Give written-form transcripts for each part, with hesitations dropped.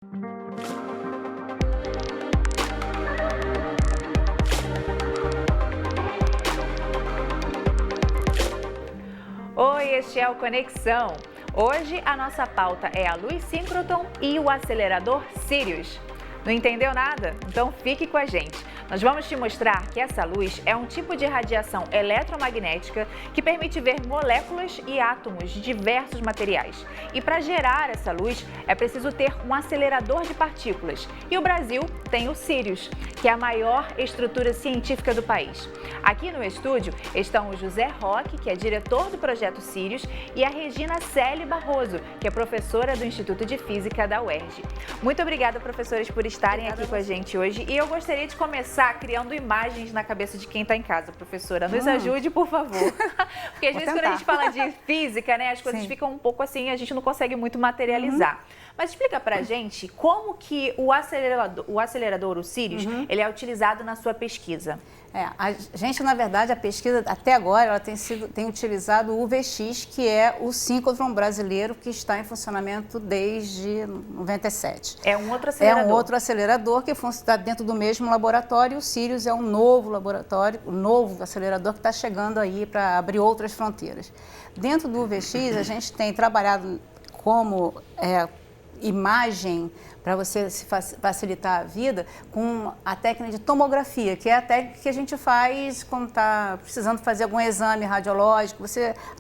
Oi, este é o Conexão. Hoje a nossa pauta é a luz síncroton e o acelerador Sirius. Não entendeu nada? Então fique com a gente. Nós vamos te mostrar que essa luz é um tipo de radiação eletromagnética que permite ver moléculas e átomos de diversos materiais. E para gerar essa luz é preciso ter um acelerador de partículas. E o Brasil tem o Sirius, que é a maior estrutura científica do país. Aqui no estúdio estão o José Roque, que é diretor do projeto Sirius, e a Regina Celi Barroso, que é professora do Instituto de Física da UERJ. Muito obrigada, professores, por estarem aqui com a gente hoje. E eu gostaria de começar criando imagens na cabeça de quem está em casa, professora. Nos ajude, por favor. Porque às vezes quando a gente fala de física, né, as coisas ficam um pouco assim, a gente não consegue muito materializar. Mas explica pra gente como que o acelerador, o Sirius, ele é utilizado na sua pesquisa. A gente, na verdade, a pesquisa até agora ela tem utilizado o UVX, que é o síncrotron brasileiro que está em funcionamento desde 97. É um outro acelerador. É um outro acelerador que está dentro do mesmo laboratório. O Sirius é um novo laboratório, um novo acelerador que está chegando aí para abrir outras fronteiras. Dentro do UVX, a gente tem trabalhado como imagem para você se facilitar a vida com a técnica de tomografia, que é a técnica que a gente faz quando está precisando fazer algum exame radiológico.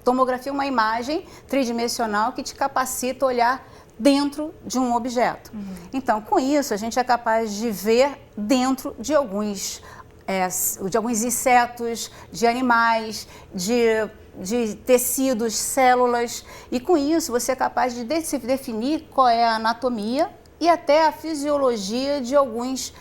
Tomografia é uma imagem tridimensional que te capacita a olhar dentro de um objeto. Então, com isso, a gente é capaz de ver dentro de alguns insetos, de animais, de tecidos, células, e com isso você é capaz de definir qual é a anatomia e até a fisiologia de algumas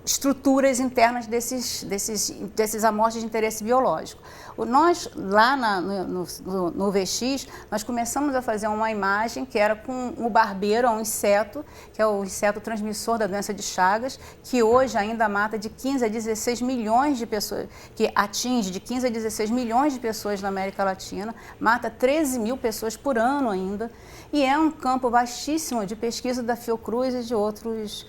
estruturas internas desses amostras de interesse biológico. Nós, lá no VX, nós começamos a fazer uma imagem que era com o barbeiro, um inseto, que é o inseto transmissor da doença de Chagas, que hoje ainda mata de 15 a 16 milhões de pessoas, que atinge de 15 a 16 milhões de pessoas na América Latina, mata 13 mil pessoas por ano ainda, e é um campo vastíssimo de pesquisa da Fiocruz e de outros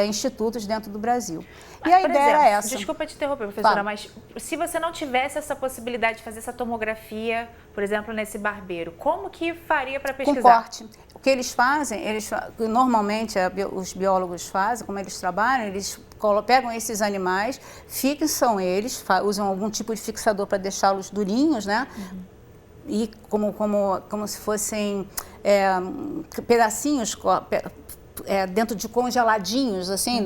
institutos dentro do Brasil. Mas, e a ideia era essa. Desculpa te interromper, professora, mas se você não tivesse essa possibilidade de fazer essa tomografia, por exemplo, nesse barbeiro, como que faria para pesquisar? Com corte. O que eles fazem, normalmente os biólogos fazem, como eles trabalham, eles pegam esses animais, fixam eles, usam algum tipo de fixador para deixá-los durinhos, né? E como se fossem pedacinhos dentro de congeladinhos, assim,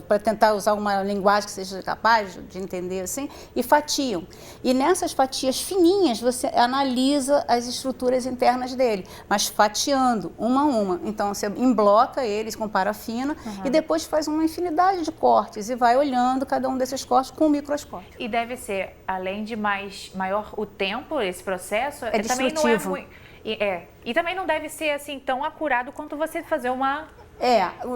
para tentar usar uma linguagem que seja capaz de entender, assim, e fatiam. E nessas fatias fininhas, você analisa as estruturas internas dele, mas fatiando, uma a uma. Então, você embloca eles com parafina e depois faz uma infinidade de cortes e vai olhando cada um desses cortes com o microscópio. E deve ser, além de maior o tempo, esse processo, destrutivo. Também não é muito... E também não deve ser assim tão acurado quanto você fazer uma...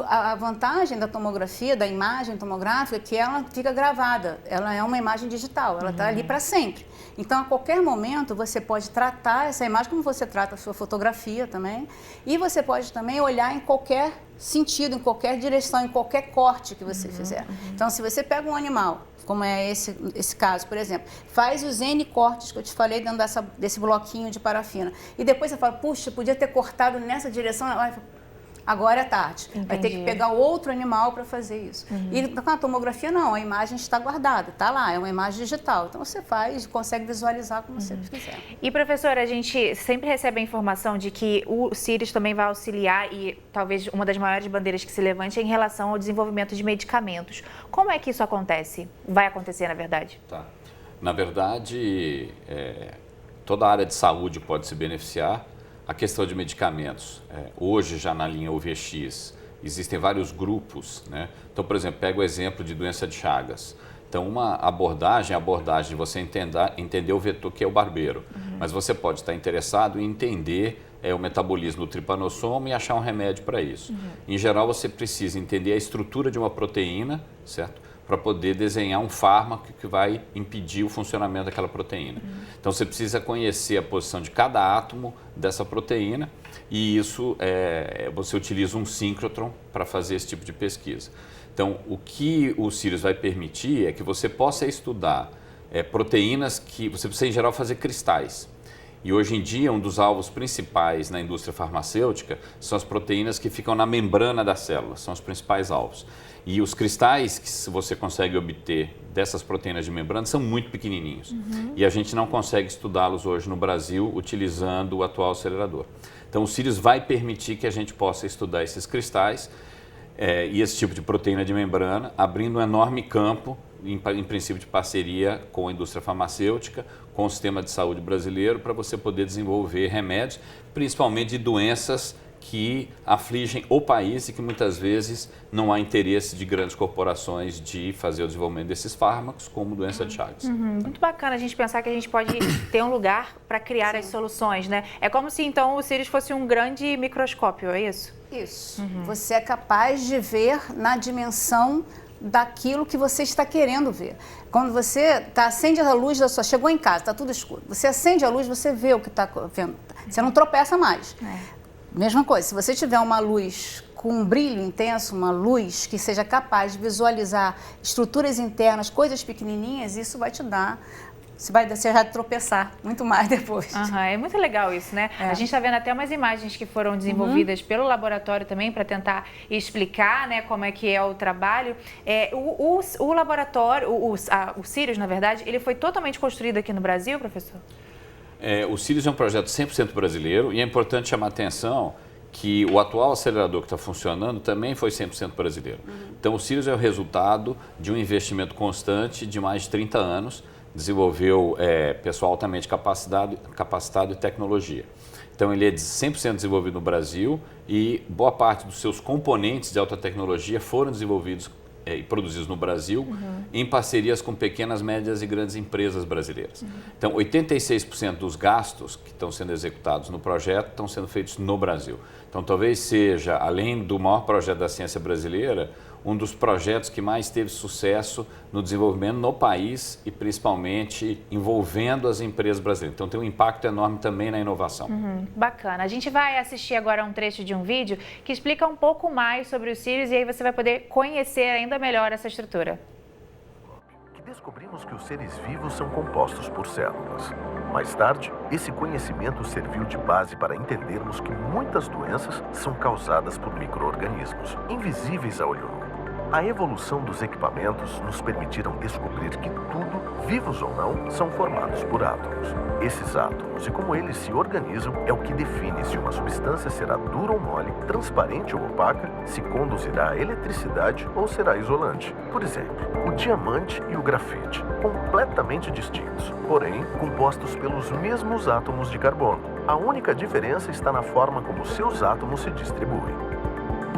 A vantagem da tomografia, da imagem tomográfica, é que ela fica gravada, ela é uma imagem digital, ela está ali para sempre. Então, a qualquer momento, você pode tratar essa imagem como você trata a sua fotografia também, e você pode também olhar em qualquer sentido, em qualquer direção, em qualquer corte que você fizer. Então, se você pega um animal, como é esse caso, por exemplo, faz os N cortes que eu te falei dentro desse bloquinho de parafina, e depois você fala, puxa, podia ter cortado nessa direção, agora é tarde. Entendi. Vai ter que pegar outro animal para fazer isso. E com a tomografia, não, a imagem está guardada, está lá, é uma imagem digital. Então, você consegue visualizar como você quiser. E, professora, a gente sempre recebe a informação de que o Sirius também vai auxiliar e talvez uma das maiores bandeiras que se levante é em relação ao desenvolvimento de medicamentos. Como é que isso acontece? Vai acontecer, na verdade? Na verdade, toda a área de saúde pode se beneficiar. A questão de medicamentos, hoje já na linha UVX, existem vários grupos, né? Então, por exemplo, pega o exemplo de doença de Chagas. Então, uma abordagem é a abordagem de você entender o vetor que é o barbeiro, mas você pode estar interessado em entender o metabolismo do tripanossoma e achar um remédio para isso. Em geral, você precisa entender a estrutura de uma proteína, certo? para poder desenhar um fármaco que vai impedir o funcionamento daquela proteína. Então, você precisa conhecer a posição de cada átomo dessa proteína e isso você utiliza um síncrotron para fazer esse tipo de pesquisa. Então, o que o Sirius vai permitir é que você possa estudar proteínas que você precisa, em geral, fazer cristais. E hoje em dia, um dos alvos principais na indústria farmacêutica são as proteínas que ficam na membrana das células, são os principais alvos. E os cristais que você consegue obter dessas proteínas de membrana são muito pequenininhos. E a gente não consegue estudá-los hoje no Brasil utilizando o atual acelerador. Então, o Sirius vai permitir que a gente possa estudar esses cristais e esse tipo de proteína de membrana, abrindo um enorme campo, em princípio de parceria com a indústria farmacêutica, com o sistema de saúde brasileiro, para você poder desenvolver remédios, principalmente de doenças que afligem o país e que muitas vezes não há interesse de grandes corporações de fazer o desenvolvimento desses fármacos, como doença de Chagas. Muito bacana a gente pensar que a gente pode ter um lugar para criar as soluções, né? É como se então o Sirius fosse um grande microscópio, é isso? Isso. Você é capaz de ver na dimensão daquilo que você está querendo ver. Quando você acende a luz da sua... Chegou em casa, está tudo escuro. Você acende a luz, você vê o que está vendo. Você não tropeça mais. Mesma coisa, se você tiver uma luz com um brilho intenso, uma luz que seja capaz de visualizar estruturas internas, coisas pequenininhas, isso vai te dar... Você vai deixar de tropeçar muito mais depois. É muito legal isso, né? A gente está vendo até umas imagens que foram desenvolvidas pelo laboratório também para tentar explicar, né, como é que é o trabalho. O laboratório, o Sirius, na verdade, ele foi totalmente construído aqui no Brasil, professor? O Sirius é um projeto 100% brasileiro e é importante chamar a atenção que o atual acelerador que está funcionando também foi 100% brasileiro. Então, o Sirius é o resultado de um investimento constante de mais de 30 anos, desenvolveu pessoal altamente capacitado e tecnologia. Então, ele é 100% desenvolvido no Brasil e boa parte dos seus componentes de alta tecnologia foram desenvolvidos e produzidos no Brasil em parcerias com pequenas, médias e grandes empresas brasileiras. Então, 86% dos gastos que estão sendo executados no projeto estão sendo feitos no Brasil. Então, talvez seja, além do maior projeto da ciência brasileira, um dos projetos que mais teve sucesso no desenvolvimento no país e principalmente envolvendo as empresas brasileiras. Então tem um impacto enorme também na inovação. Bacana. A gente vai assistir agora um trecho de um vídeo que explica um pouco mais sobre o Sirius e aí você vai poder conhecer ainda melhor essa estrutura. Descobrimos que os seres vivos são compostos por células. Mais tarde, esse conhecimento serviu de base para entendermos que muitas doenças são causadas por micro-organismos, invisíveis a olho nu. A evolução dos equipamentos nos permitiram descobrir que tudo, vivos ou não, são formados por átomos. Esses átomos e como eles se organizam é o que define se uma substância será dura ou mole, transparente ou opaca, se conduzirá a eletricidade ou será isolante. Por exemplo, o diamante e o grafite, completamente distintos, porém compostos pelos mesmos átomos de carbono. A única diferença está na forma como seus átomos se distribuem.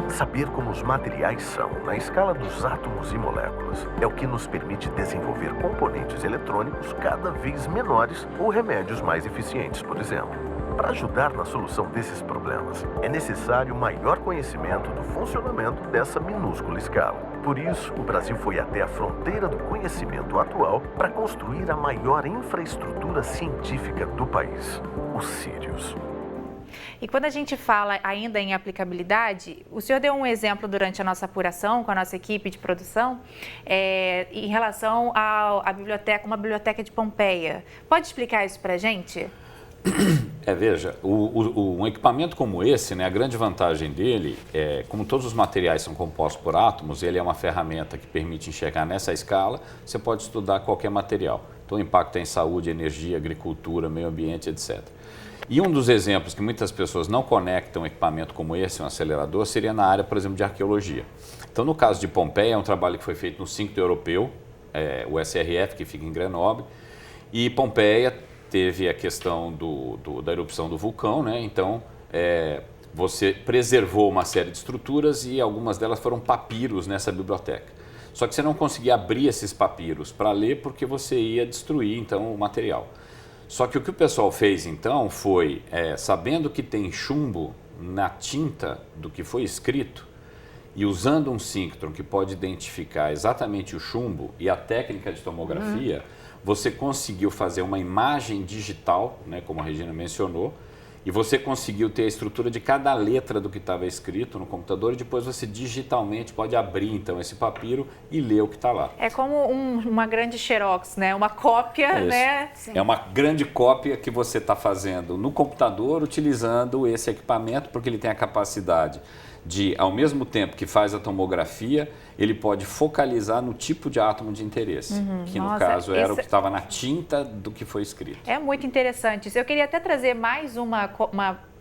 Saber como os materiais são na escala dos átomos e moléculas é o que nos permite desenvolver componentes eletrônicos cada vez menores ou remédios mais eficientes, por exemplo. Para ajudar na solução desses problemas, é necessário maior conhecimento do funcionamento dessa minúscula escala. Por isso, o Brasil foi até a fronteira do conhecimento atual para construir a maior infraestrutura científica do país, o Sirius. E quando a gente fala ainda em aplicabilidade, o senhor deu um exemplo durante a nossa apuração com a nossa equipe de produção em relação à biblioteca, uma biblioteca de Pompeia. Pode explicar isso para a gente? Veja, um equipamento como esse, né, a grande vantagem dele é, como todos os materiais são compostos por átomos, ele é uma ferramenta que permite enxergar nessa escala, você pode estudar qualquer material. Então, o impacto é em saúde, energia, agricultura, meio ambiente, etc. E um dos exemplos que muitas pessoas não conectam um equipamento como esse, um acelerador, seria na área, por exemplo, de arqueologia. Então, no caso de Pompeia, é um trabalho que foi feito no Cíncroton Europeu, o SRF, que fica em Grenoble, e Pompeia teve a questão da erupção do vulcão, né? Então, você preservou uma série de estruturas e algumas delas foram papiros nessa biblioteca. Só que você não conseguia abrir esses papiros para ler porque você ia destruir, então, o material. Só que o que o pessoal fez, então, foi, sabendo que tem chumbo na tinta do que foi escrito, e usando um síncrotron que pode identificar exatamente o chumbo e a técnica de tomografia, você conseguiu fazer uma imagem digital, né, como a Regina mencionou, e você conseguiu ter a estrutura de cada letra do que estava escrito no computador e depois você digitalmente pode abrir então esse papiro e ler o que está lá. É como uma grande xerox, né? Uma cópia, né? Sim. É uma grande cópia que você está fazendo no computador utilizando esse equipamento porque ele tem a capacidade de, ao mesmo tempo que faz a tomografia, ele pode focalizar no tipo de átomo de interesse, que no caso era o que estava na tinta do que foi escrito. É muito interessante isso. Eu queria até trazer mais uma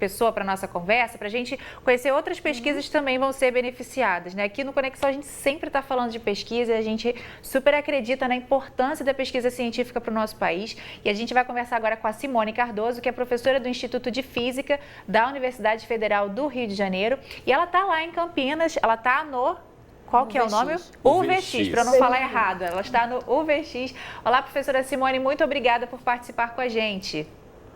pessoa para a nossa conversa, para a gente conhecer outras pesquisas que também vão ser beneficiadas, né? Aqui no Conexão a gente sempre está falando de pesquisa, a gente super acredita na importância da pesquisa científica para o nosso país e a gente vai conversar agora com a Simone Cardoso, que é professora do Instituto de Física da Universidade Federal do Rio de Janeiro e ela está lá em Campinas, ela está no... Qual que é o nome? UVX, para não falar errado. Ela está no UVX. Olá, professora Simone, muito obrigada por participar com a gente.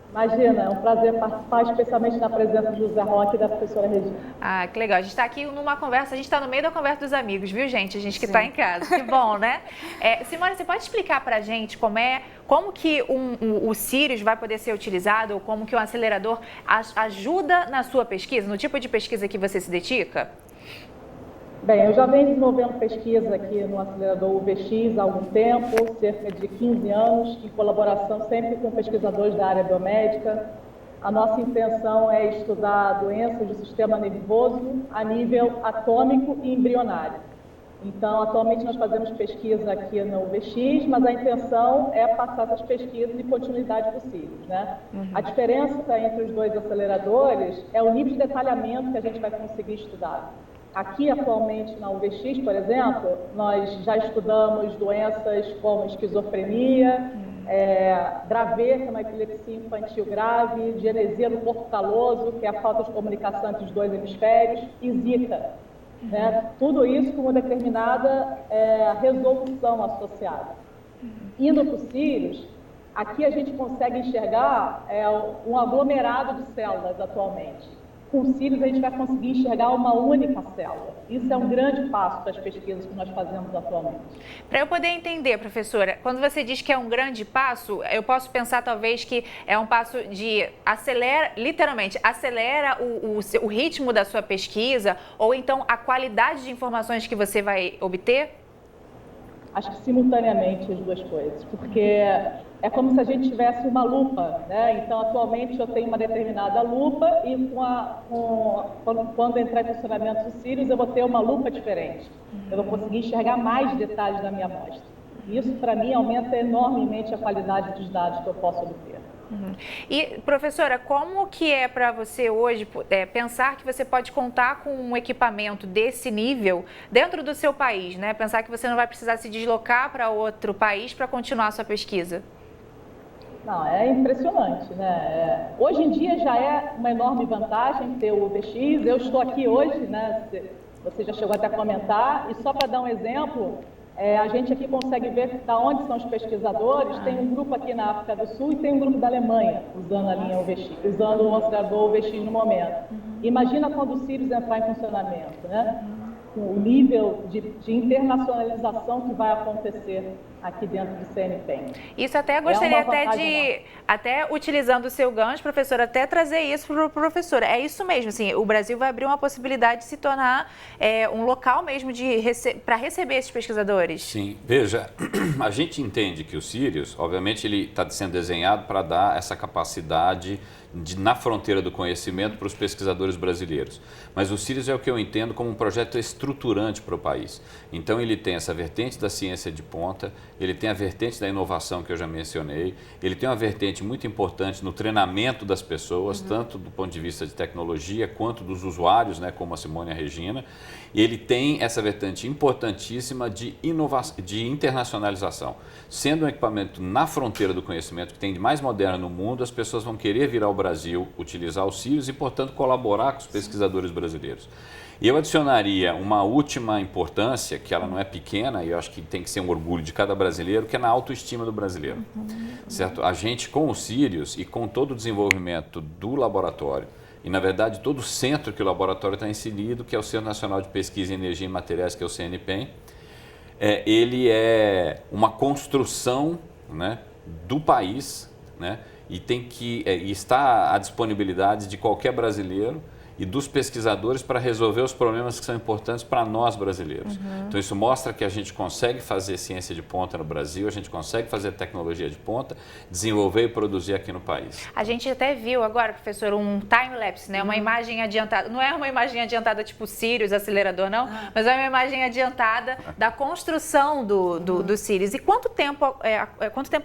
Imagina, é um prazer participar, especialmente na presença do José Roque e da professora Regina. Ah, que legal. A gente está aqui numa conversa, a gente está no meio da conversa dos amigos, viu, gente? A gente que está em casa. Que bom, né? Simone, você pode explicar para a gente como que o Sirius vai poder ser utilizado ou como que o acelerador ajuda na sua pesquisa, no tipo de pesquisa que você se dedica? Bem, eu já venho desenvolvendo pesquisa aqui no acelerador UVX há algum tempo, cerca de 15 anos, em colaboração sempre com pesquisadores da área biomédica. A nossa intenção é estudar doenças do sistema nervoso a nível atômico e embrionário. Então, atualmente nós fazemos pesquisa aqui no UVX, mas a intenção é passar essas pesquisas e continuidade possíveis, né? A diferença entre os dois aceleradores é o nível de detalhamento que a gente vai conseguir estudar. Aqui, atualmente, na UVX, por exemplo, nós já estudamos doenças como esquizofrenia, Dravet, que é uma epilepsia infantil grave, genesia no corpo caloso, que é a falta de comunicação entre os dois hemisférios, e Zika. Né? Tudo isso com uma determinada resolução associada. Indo para o Sirius, aqui a gente consegue enxergar um aglomerado de células atualmente. Com o Sirius a gente vai conseguir enxergar uma única célula. Isso é um grande passo para as pesquisas que nós fazemos atualmente. Para eu poder entender, professora, quando você diz que é um grande passo, eu posso pensar talvez que é um passo de literalmente acelera o ritmo da sua pesquisa ou então a qualidade de informações que você vai obter? Acho que simultaneamente as duas coisas, porque é como se a gente tivesse uma lupa, né? Então, atualmente eu tenho uma determinada lupa e quando entrar em funcionamento do Sirius eu vou ter uma lupa diferente. Eu vou conseguir enxergar mais detalhes da minha amostra. Isso, para mim, aumenta enormemente a qualidade dos dados que eu posso obter. E, professora, como que é para você hoje pensar que você pode contar com um equipamento desse nível dentro do seu país, né? Pensar que você não vai precisar se deslocar para outro país para continuar a sua pesquisa? Não, é impressionante, né? Hoje em dia já é uma enorme vantagem ter o UVX. Eu estou aqui hoje, né? Você já chegou até a comentar, e só para dar um exemplo, a gente aqui consegue ver da onde são os pesquisadores. Tem um grupo aqui na África do Sul e tem um grupo da Alemanha usando a linha UVX, usando o acelerador UVX no momento. Imagina quando o Sirius entrar em funcionamento, né? O nível de internacionalização que vai acontecer aqui dentro do CNPq. Isso até gostaria até utilizando o seu gancho, professor, até trazer isso para o professor. É isso mesmo, assim, o Brasil vai abrir uma possibilidade de se tornar um local mesmo para receber esses pesquisadores? Sim, veja, a gente entende que o Sirius, obviamente, ele está sendo desenhado para dar essa capacidade na fronteira do conhecimento para os pesquisadores brasileiros. Mas o Sirius é o que eu entendo como um projeto estruturante para o país. Então ele tem essa vertente da ciência de ponta, ele tem a vertente da inovação que eu já mencionei, ele tem uma vertente muito importante no treinamento das pessoas, tanto do ponto de vista de tecnologia quanto dos usuários, né, como a Simone e a Regina. E ele tem essa vertente importantíssima de internacionalização. Sendo um equipamento na fronteira do conhecimento que tem de mais moderno no mundo, as pessoas vão querer vir ao Brasil, utilizar o Sirius e, portanto, colaborar com os pesquisadores brasileiros. E eu adicionaria uma última importância, que ela não é pequena, e eu acho que tem que ser um orgulho de cada brasileiro, que é na autoestima do brasileiro. Certo? A gente, com o Sirius e com todo o desenvolvimento do laboratório, e, na verdade, todo o centro que o laboratório está inserido, que é o Centro Nacional de Pesquisa em Energia e Materiais, que é o CNPEM, ele é uma construção, né, do país, né, e está à disponibilidade de qualquer brasileiro e dos pesquisadores para resolver os problemas que são importantes para nós brasileiros. Então isso mostra que a gente consegue fazer ciência de ponta no Brasil, a gente consegue fazer tecnologia de ponta, desenvolver e produzir aqui no país. A gente até viu agora, professor, um time-lapse, né? Uma imagem adiantada. Não é uma imagem adiantada tipo Sirius, acelerador, não, mas é uma imagem adiantada da construção do Sirius. E quanto tempo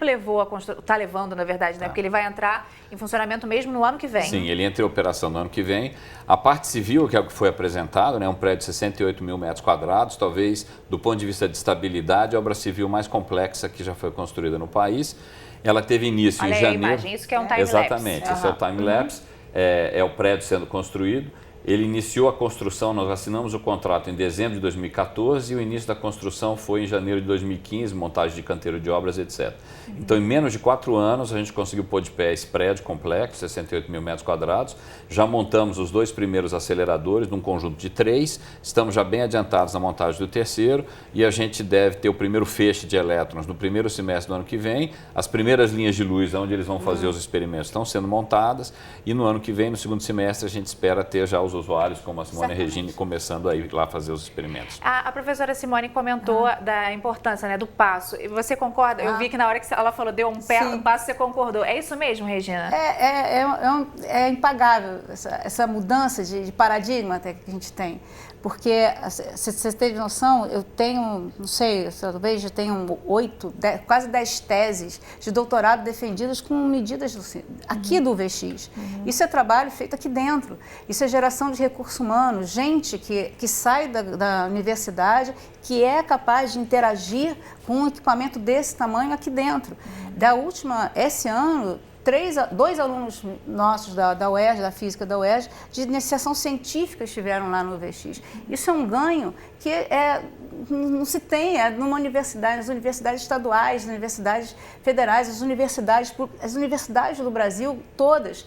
levou a construção? Está levando, na verdade, né? Porque ele vai entrar em funcionamento mesmo no ano que vem. Sim, ele entra em operação no ano que vem. A parte civil, que é o que foi apresentado, né, um prédio de 68 mil metros quadrados, talvez, do ponto de vista de estabilidade, a obra civil mais complexa que já foi construída no país. Ela teve início em janeiro. A imagem, isso que é um time-lapse. Exatamente, esse é o time-lapse, é o prédio sendo construído. Ele iniciou a construção, nós assinamos o contrato em dezembro de 2014 e o início da construção foi em janeiro de 2015, montagem de canteiro de obras, etc. Então, em menos de 4 anos, a gente conseguiu pôr de pé esse prédio complexo, 68 mil metros quadrados. Já montamos os 2 primeiros aceleradores, num conjunto de 3. Estamos já bem adiantados na montagem do terceiro e a gente deve ter o primeiro feixe de elétrons no primeiro semestre do ano que vem. As primeiras linhas de luz, onde eles vão fazer os experimentos, estão sendo montadas e no ano que vem, no segundo semestre, a gente espera ter já os usuários, como a Simone e Regine, começando a ir lá fazer os experimentos. A professora Simone comentou da importância, né, do passo. E você concorda? Eu vi que na hora que ela falou, deu um passo, você concordou. É isso mesmo, Regina? É impagável essa mudança de paradigma até que a gente tem. Porque, você teve noção, eu tenho, não sei, talvez eu tenho 8, quase 10 teses de doutorado defendidas com medidas aqui do UVX. Isso é trabalho feito aqui dentro. Isso é geração de recurso humano, gente que sai da universidade, que é capaz de interagir com um equipamento desse tamanho aqui dentro. Esse ano, 2 alunos nossos da UERJ, da Física da UERJ, de iniciação científica estiveram lá no UVX. Isso é um ganho que não se tem numa universidade, nas universidades estaduais, nas universidades federais, as universidades do Brasil, todas.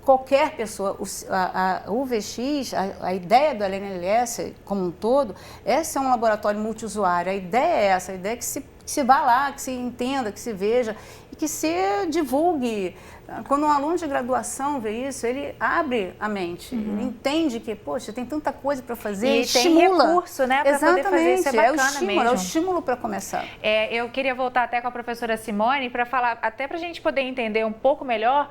Qualquer pessoa, a UVX, a ideia do LNLS como um todo, é ser um laboratório multiusuário. A ideia é essa, a ideia é que se vá lá, que se entenda, que se veja e que se divulgue. Quando um aluno de graduação vê isso, ele abre a mente, ele entende que, poxa, tem tanta coisa para fazer, e estimula. Tem recurso, né, para poder fazer isso, é bacana mesmo. É o estímulo para começar. Eu queria voltar até com a professora Simone para falar, até para a gente poder entender um pouco melhor,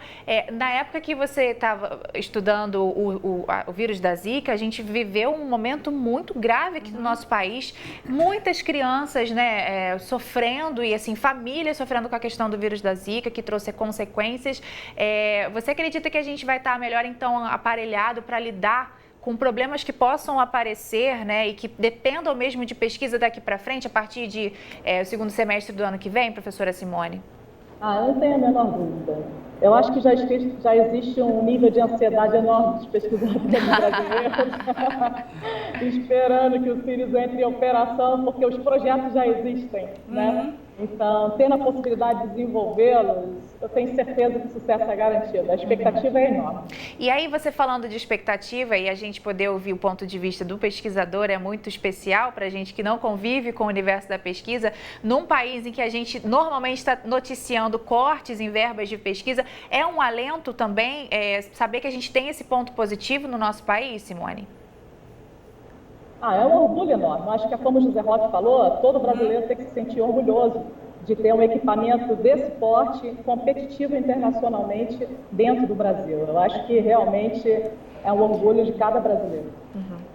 na época que você estava estudando o vírus da Zika, a gente viveu um momento muito grave aqui no nosso país, muitas crianças, né, sofrendo e assim, famílias sofrendo com a questão do vírus da Zika, que trouxe consequências. Você acredita que a gente vai estar melhor, então, aparelhado para lidar com problemas que possam aparecer, né, e que dependam mesmo de pesquisa daqui para frente, a partir de o segundo semestre do ano que vem, professora Simone? Eu não tenho a menor dúvida. Eu acho que já existe um nível de ansiedade enorme dos pesquisadores brasileiros, esperando que o Sirius entre em operação, porque os projetos já existem, né? Então, tendo a possibilidade de desenvolvê-los, eu tenho certeza que o sucesso é garantido. A expectativa é enorme. E aí, você falando de expectativa e a gente poder ouvir o ponto de vista do pesquisador é muito especial para a gente que não convive com o universo da pesquisa, num país em que a gente normalmente está noticiando cortes em verbas de pesquisa, é um alento também saber que a gente tem esse ponto positivo no nosso país, Simone? É um orgulho enorme. Acho que, como o José Roque falou, todo brasileiro tem que se sentir orgulhoso de ter um equipamento desse porte, competitivo internacionalmente dentro do Brasil. Eu acho que realmente é um orgulho de cada brasileiro.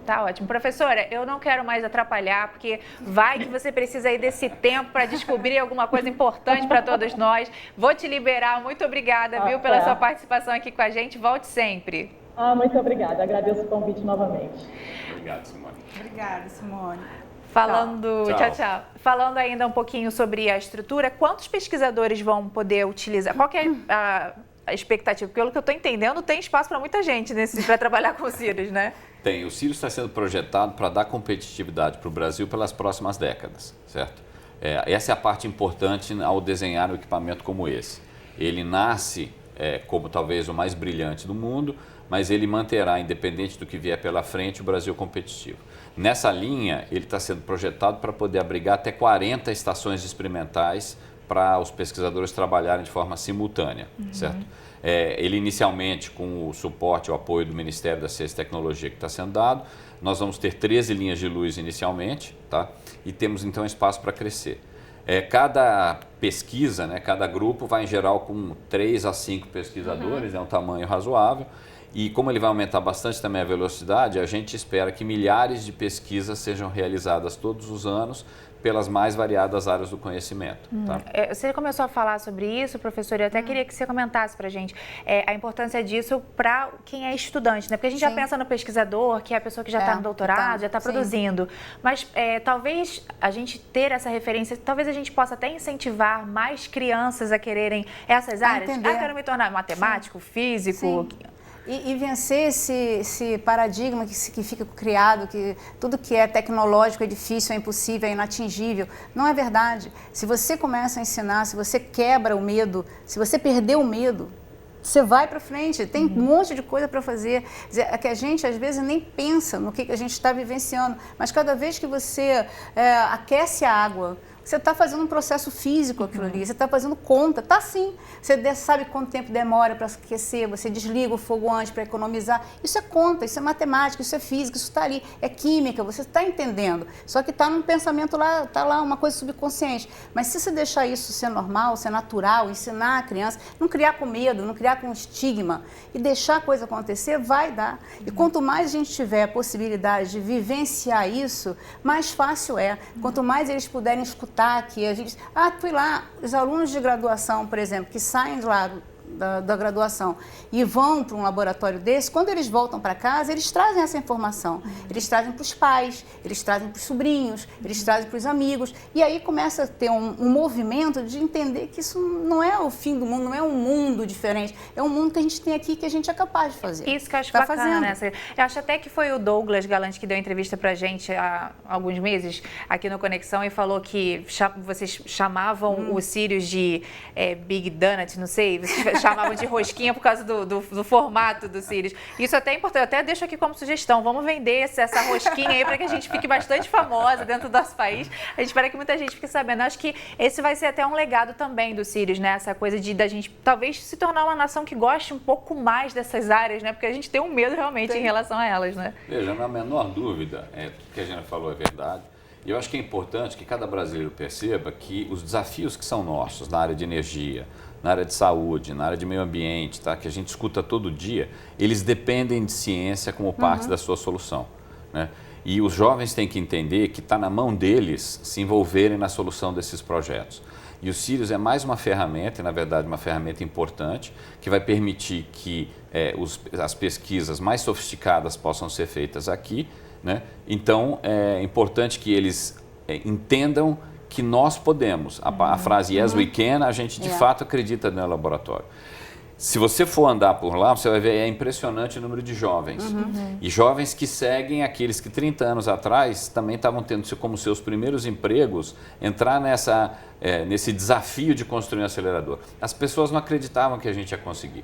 Tá ótimo. Professora, eu não quero mais atrapalhar, porque vai que você precisa aí desse tempo para descobrir alguma coisa importante para todos nós. Vou te liberar. Muito obrigada, viu, pela sua participação aqui com a gente. Volte sempre. Muito obrigada. Agradeço o convite novamente. Obrigado, Simone. Obrigada, Simone. Tchau. Falando ainda um pouquinho sobre a estrutura, quantos pesquisadores vão poder utilizar? Qual que é a expectativa? Porque pelo que eu estou entendendo, tem espaço para muita gente para trabalhar com o Sirius, né? Tem. O Sirius está sendo projetado para dar competitividade para o Brasil pelas próximas décadas, certo? Essa é a parte importante ao desenhar um equipamento como esse. Ele nasce como talvez o mais brilhante do mundo, mas ele manterá, independente do que vier pela frente, o Brasil competitivo. Nessa linha, ele está sendo projetado para poder abrigar até 40 estações experimentais para os pesquisadores trabalharem de forma simultânea, certo? Ele inicialmente, com o suporte, o apoio do Ministério da Ciência e Tecnologia que está sendo dado, nós vamos ter 13 linhas de luz inicialmente, tá? E temos então espaço para crescer. Cada pesquisa, né, cada grupo vai em geral com 3 a 5 pesquisadores, é um tamanho razoável. E como ele vai aumentar bastante também a velocidade, a gente espera que milhares de pesquisas sejam realizadas todos os anos pelas mais variadas áreas do conhecimento. Tá? Você começou a falar sobre isso, professor, e eu até queria que você comentasse para a gente a importância disso para quem é estudante, né? Porque a gente já pensa no pesquisador, que é a pessoa que já está no doutorado, já está produzindo. Mas talvez a gente ter essa referência, talvez a gente possa até incentivar mais crianças a quererem essas áreas. Quero me tornar matemático, físico. E vencer esse paradigma que fica criado, que tudo que é tecnológico é difícil, é impossível, é inatingível. Não é verdade. Se você começa a ensinar, se você quebra o medo, se você perdeu o medo, você vai para frente, tem um monte de coisa para fazer. É que a gente, às vezes, nem pensa no que a gente está vivenciando, mas cada vez que você aquece a água, você está fazendo um processo físico aquilo ali, você está fazendo conta, tá sim. Você sabe quanto tempo demora para aquecer, você desliga o fogo antes para economizar. Isso é conta, isso é matemática, isso é física, isso está ali, é química, você está entendendo. Só que está num pensamento lá, está lá uma coisa subconsciente. Mas se você deixar isso ser normal, ser natural, ensinar a criança, não criar com medo, não criar com estigma e deixar a coisa acontecer, vai dar. E quanto mais a gente tiver a possibilidade de vivenciar isso, mais fácil é. Quanto mais eles puderem escutar que a gente... fui lá, os alunos de graduação, por exemplo, que saem de lá da graduação e vão para um laboratório desse, quando eles voltam para casa, eles trazem essa informação. Eles trazem para os pais, eles trazem para os sobrinhos, eles trazem para os amigos. E aí começa a ter um movimento de entender que isso não é o fim do mundo, não é um mundo diferente. É um mundo que a gente tem aqui que a gente é capaz de fazer. Isso que eu acho bacana, né? Eu acho até que foi o Douglas Galante que deu entrevista para a gente há alguns meses aqui no Conexão e falou que vocês chamavam o Sirius de Big Donut, não sei, vocês chamavam de rosquinha por causa do formato do Sirius. Isso até é importante, eu até deixo aqui como sugestão, vamos vender essa rosquinha aí para que a gente fique bastante famosa dentro do nosso país. A gente espera que muita gente fique sabendo. Eu acho que esse vai ser até um legado também do Sirius, né? Essa coisa da gente talvez se tornar uma nação que goste um pouco mais dessas áreas, né? Porque a gente tem um medo realmente em relação a elas, né? Veja, não há a menor dúvida, tudo que a gente falou é verdade. E eu acho que é importante que cada brasileiro perceba que os desafios que são nossos na área de energia, na área de saúde, na área de meio ambiente, tá? Que a gente escuta todo dia, eles dependem de ciência como parte da sua solução, né? E os jovens têm que entender que está na mão deles se envolverem na solução desses projetos. E o Sirius é mais uma ferramenta, e na verdade uma ferramenta importante, que vai permitir que as pesquisas mais sofisticadas possam ser feitas aqui, né? Então é importante que eles entendam que nós podemos. A frase yes we can, a gente de fato acredita no laboratório. Se você for andar por lá, você vai ver, é impressionante o número de jovens. E jovens que seguem aqueles que 30 anos atrás também estavam tendo como seus primeiros empregos entrar nesse desafio de construir um acelerador. As pessoas não acreditavam que a gente ia conseguir.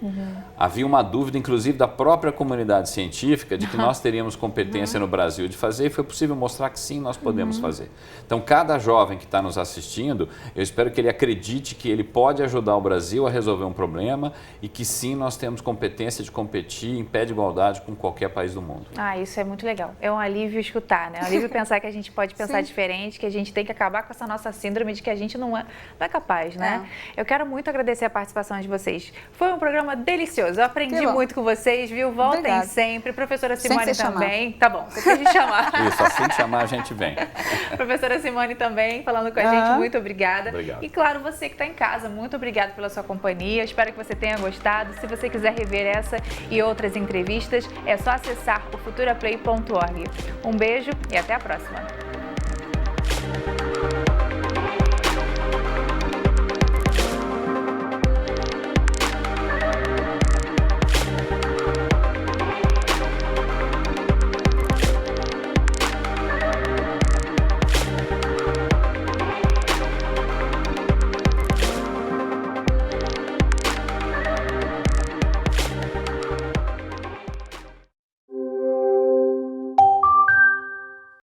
Havia uma dúvida, inclusive, da própria comunidade científica de que nós teríamos competência no Brasil de fazer, e foi possível mostrar que sim, nós podemos fazer. Então, cada jovem que está nos assistindo, eu espero que ele acredite que ele pode ajudar o Brasil a resolver um problema e que sim, nós temos competência de competir em pé de igualdade com qualquer país do mundo. Isso é muito legal. É um alívio escutar, né? É um alívio pensar que a gente pode pensar diferente, que a gente tem que acabar com essa nossa síndrome de que a gente não é capaz, né? Eu quero muito agradecer a participação de vocês. Foi um programa delicioso. Eu aprendi muito com vocês, viu? Voltem sempre. Professora Simone também. Tá bom, você tem que chamar. Isso, assim que chamar a gente vem. Professora Simone também falando com a gente. Muito obrigada. Obrigado. E claro, você que está em casa, muito obrigada pela sua companhia. Espero que você tenha gostado. Se você quiser rever essa e outras entrevistas, é só acessar o futuraplay.org. Um beijo e até a próxima.